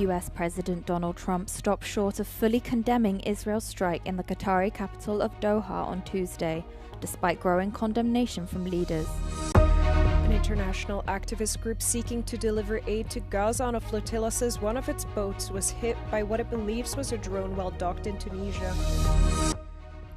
US President Donald Trump stopped short of fully condemning Israel's strike in the Qatari capital of Doha on Tuesday, despite growing condemnation from leaders. An international activist group seeking to deliver aid to Gaza on a flotilla says one of its boats was hit by what it believes was a drone while docked in Tunisia.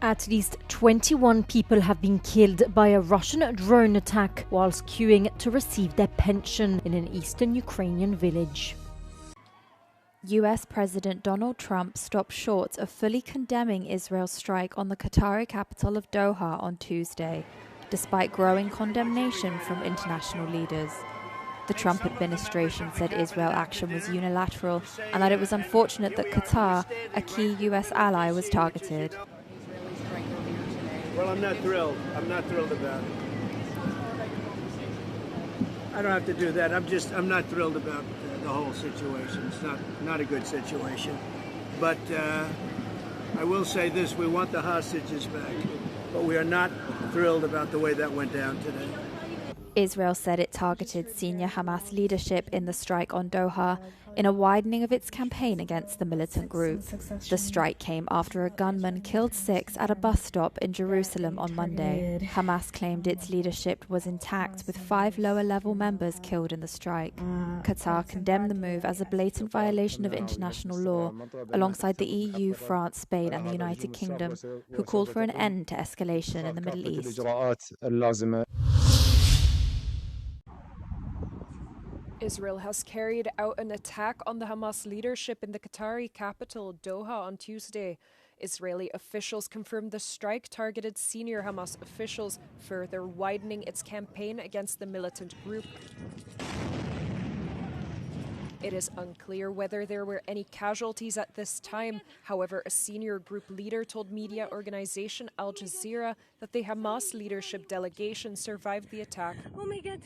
At least 21 people have been killed by a Russian drone attack whilst queuing to receive their pension in an eastern Ukrainian village. US President Donald Trump stopped short of fully condemning Israel's strike on the Qatari capital of Doha on Tuesday, despite growing condemnation from international leaders. The Trump administration said Israel action was unilateral and that it was unfortunate that Qatar, a key US ally, was targeted. Well, I'm not thrilled. I'm not thrilled about it. I don't have to do that. I'm not thrilled about the whole situation. It's not a good situation. But I will say this, we want the hostages back, but we are not thrilled about the way that went down today. Israel said it targeted senior Hamas leadership in the strike on Doha in a widening of its campaign against the militant group. The strike came after a gunman killed 6 at a bus stop in Jerusalem on Monday. Hamas claimed its leadership was intact, with 5 lower-level members killed in the strike. Qatar condemned the move as a blatant violation of international law, alongside the EU, France, Spain and the United Kingdom, who called for an end to escalation in the Middle East. Israel has carried out an attack on the Hamas leadership in the Qatari capital, Doha, on Tuesday. Israeli officials confirmed the strike targeted senior Hamas officials, further widening its campaign against the militant group. It is unclear whether there were any casualties at this time. However, a senior group leader told media organization Al Jazeera that the Hamas leadership delegation survived the attack. Oh my God.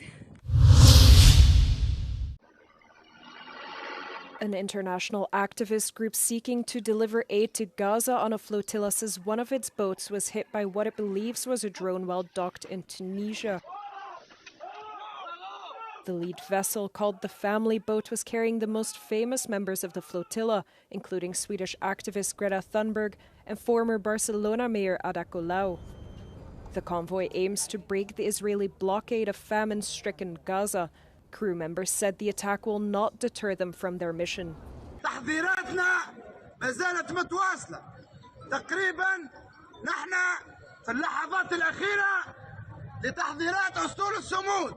An international activist group seeking to deliver aid to Gaza on a flotilla says one of its boats was hit by what it believes was a drone while docked in Tunisia. The lead vessel, called the Family Boat, was carrying the most famous members of the flotilla, including Swedish activist Greta Thunberg and former Barcelona mayor Ada Colau. The convoy aims to break the Israeli blockade of famine-stricken Gaza. Crew members said the attack will not deter them from their mission. تحذيراتنا ما زالت متواصلة. تقريبا نحن في اللحظات الأخيرة لتحضيرات أسطول الصمود.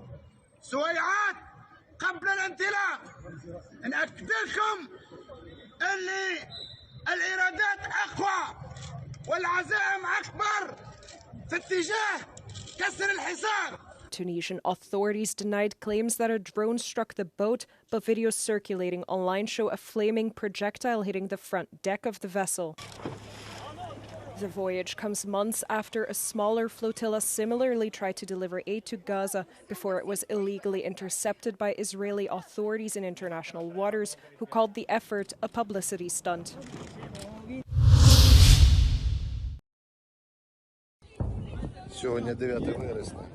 سويعات قبل الانطلاق. نأكد لكم اللي الإرادات أقوى والعزائم أكبر في اتجاه كسر الحصار. Tunisian authorities denied claims that a drone struck the boat, but videos circulating online show a flaming projectile hitting the front deck of the vessel. The voyage comes months after a smaller flotilla similarly tried to deliver aid to Gaza before it was illegally intercepted by Israeli authorities in international waters, who called the effort a publicity stunt. Сьогодні 9 вересня.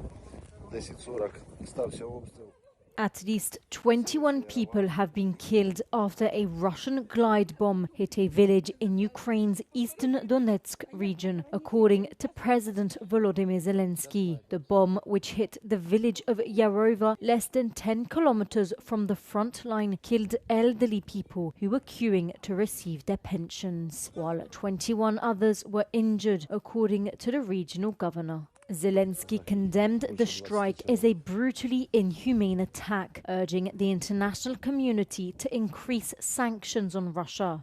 10:40 стався обстріл. At least 21 people have been killed after a Russian glide bomb hit a village in Ukraine's eastern Donetsk region, according to President Volodymyr Zelensky. The bomb, which hit the village of Yarova less than 10 kilometers from the front line, killed elderly people who were queuing to receive their pensions, while 21 others were injured, according to the regional governor. Zelensky condemned the strike as a brutally inhumane attack, urging the international community to increase sanctions on Russia.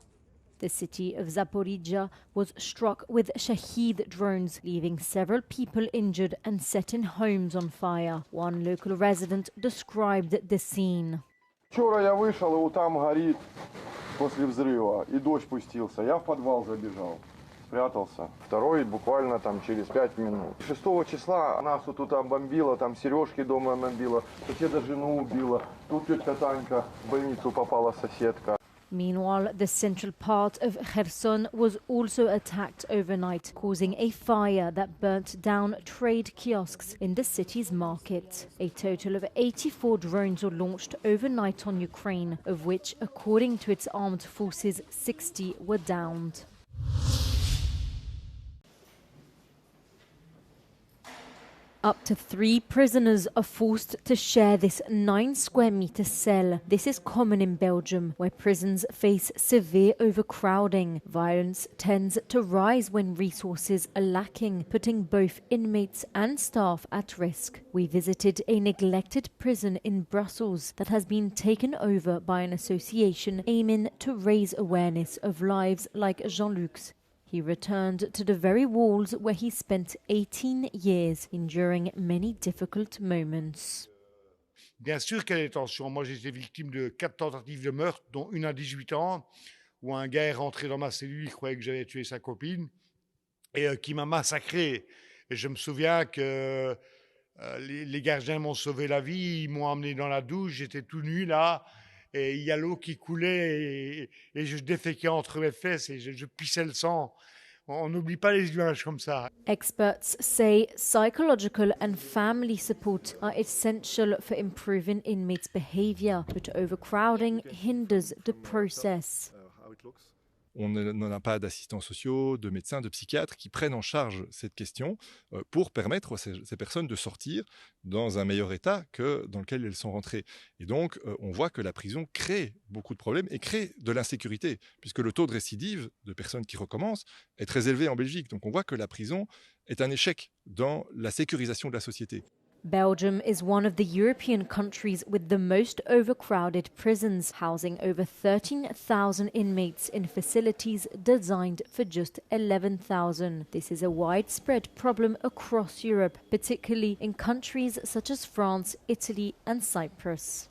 The city of Zaporizhzhia was struck with Shahed drones, leaving several people injured and setting homes on fire. One local resident described the scene. Вчера я вышел, и там горит после взрыва, и дождь пустился. Я в подвал забежал. Спрятался. Второй буквально там через 5 минут. 6 числа нас вот тут бомбило, там сережки дома бомбило, соседа жену убила. Тут тетка Танька в больницу попала, соседка. Meanwhile, the central part of Kherson was also attacked overnight, causing a fire that burnt down trade kiosks in the city's market. A total of 84 drones were launched overnight on Ukraine, of which, according to its armed forces, 60 were downed. Up to 3 prisoners are forced to share this 9-square-meter cell. This is common in Belgium, where prisons face severe overcrowding. Violence tends to rise when resources are lacking, putting both inmates and staff at risk. We visited a neglected prison in Brussels that has been taken over by an association aiming to raise awareness of lives like Jean-Luc's. He returned to the very walls where he spent 18 years, enduring many difficult moments. Bien sûr qu'il y a des tensions. Moi, j'ai été victime de 4 tentatives de meurtre, dont une à 18 ans, où un gars est rentré dans ma cellule, il croyait que j'avais tué sa copine, et qui m'a massacré. Et je me souviens que les gardiens m'ont sauvé la vie, ils m'ont emmené dans la douche, j'étais tout nu là, et il y a l'eau qui coulait, et je déféquais entre mes fesses, et je pissais le sang. On n'oublie pas les images comme ça. Experts say psychological and family support are essential for improving inmates' behavior, but overcrowding hinders the process. On n'en a pas d'assistants sociaux, de médecins, de psychiatres qui prennent en charge cette question pour permettre à ces personnes de sortir dans un meilleur état que dans lequel elles sont rentrées. Et donc, on voit que la prison crée beaucoup de problèmes et crée de l'insécurité, puisque le taux de récidive de personnes qui recommencent est très élevé en Belgique. Donc, on voit que la prison est un échec dans la sécurisation de la société. Belgium is one of the European countries with the most overcrowded prisons, housing over 13,000 inmates in facilities designed for just 11,000. This is a widespread problem across Europe, particularly in countries such as France, Italy and Cyprus.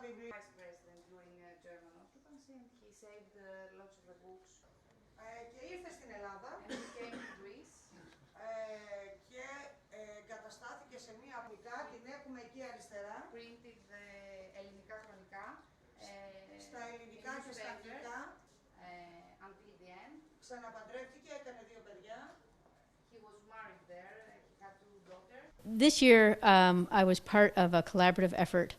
Vice president during German occupancy, and he saved lots of the books. Και ήρθε στην Ελλάδα and he came to Greece. Και καταστάθηκε σε μία απνικά, την έχουμε εκεί αριστερά. Printed the ελληνικά χρονικά. Στα ελληνικά και στα αγγλικά. Until the end. Ξαναπαντρεύτηκε, έκανε 2 παιδιά. He was married there. He had 2 daughters. This year, I was part of a collaborative effort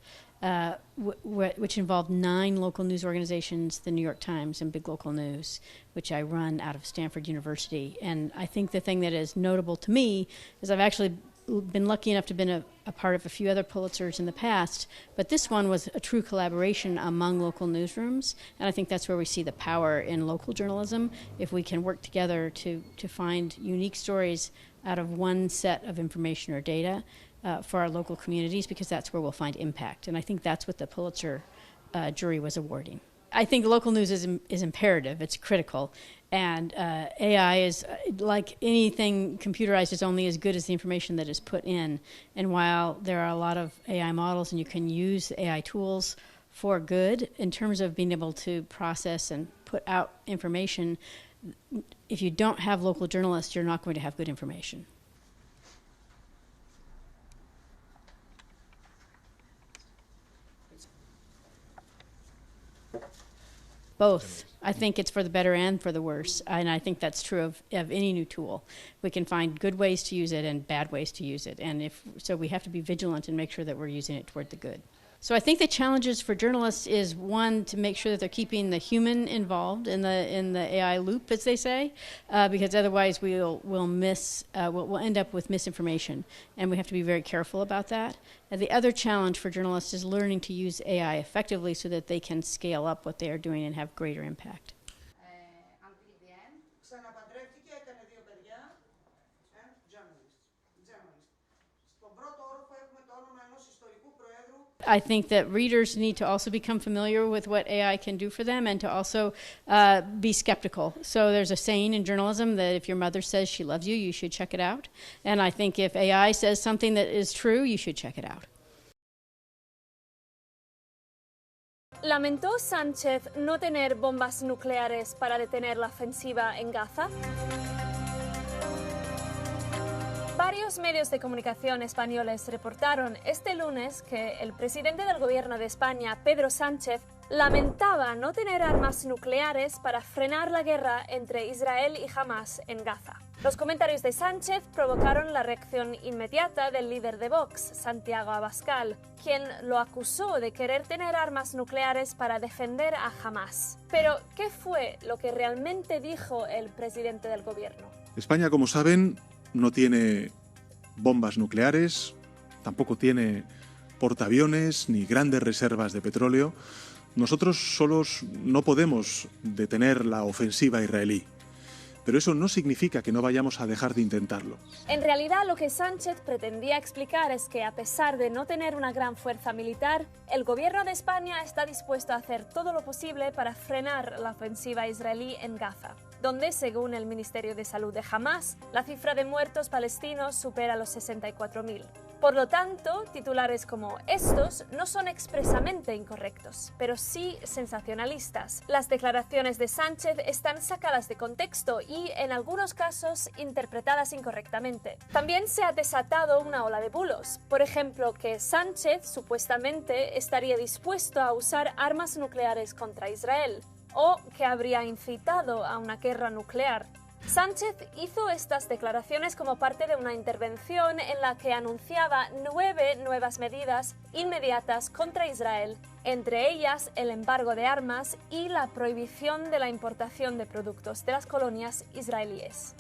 which involved 9 local news organizations, the New York Times and Big Local News, which I run out of Stanford University. And I think the thing that is notable to me is I've actually been lucky enough to have been a part of a few other Pulitzers in the past, but this one was a true collaboration among local newsrooms, and I think that's where we see the power in local journalism, if we can work together to find unique stories out of one set of information or data for our local communities, because that's where we'll find impact. And I think that's what the Pulitzer jury was awarding. I think local news is imperative, it's critical, and AI is, like anything computerized, is only as good as the information that is put in. And while there are a lot of AI models and you can use AI tools for good, in terms of being able to process and put out information, if you don't have local journalists, you're not going to have good information. Both. I think it's for the better and for the worse, and I think that's true of any new tool. We can find good ways to use it and bad ways to use it, and so we have to be vigilant and make sure that we're using it toward the good. So I think the challenges for journalists is, one, to make sure that they're keeping the human involved in the AI loop, as they say, because otherwise we'll end up with misinformation, and we have to be very careful about that. And the other challenge for journalists is learning to use AI effectively so that they can scale up what they are doing and have greater impact. I think that readers need to also become familiar with what AI can do for them and to also be skeptical. So there's a saying in journalism that if your mother says she loves you, you should check it out. And I think if AI says something that is true, you should check it out. ¿Lamentó Sánchez no tener bombas nucleares para detener la ofensiva en Gaza? Varios medios de comunicación españoles reportaron este lunes que el presidente del gobierno de España, Pedro Sánchez, lamentaba no tener armas nucleares para frenar la guerra entre Israel y Hamas en Gaza. Los comentarios de Sánchez provocaron la reacción inmediata del líder de Vox, Santiago Abascal, quien lo acusó de querer tener armas nucleares para defender a Hamas. Pero, ¿qué fue lo que realmente dijo el presidente del gobierno? España, como saben, no tiene bombas nucleares, tampoco tiene portaaviones ni grandes reservas de petróleo. Nosotros solos no podemos detener la ofensiva israelí, pero eso no significa que no vayamos a dejar de intentarlo. En realidad, lo que Sánchez pretendía explicar es que, a pesar de no tener una gran fuerza militar, el gobierno de España está dispuesto a hacer todo lo posible para frenar la ofensiva israelí en Gaza, donde, según el Ministerio de Salud de Hamas, la cifra de muertos palestinos supera los 64.000. Por lo tanto, titulares como estos no son expresamente incorrectos, pero sí sensacionalistas. Las declaraciones de Sánchez están sacadas de contexto y, en algunos casos, interpretadas incorrectamente. También se ha desatado una ola de bulos. Por ejemplo, que Sánchez supuestamente estaría dispuesto a usar armas nucleares contra Israel, o que habría incitado a una guerra nuclear. Sánchez hizo estas declaraciones como parte de una intervención en la que anunciaba 9 nuevas medidas inmediatas contra Israel, entre ellas el embargo de armas y la prohibición de la importación de productos de las colonias israelíes.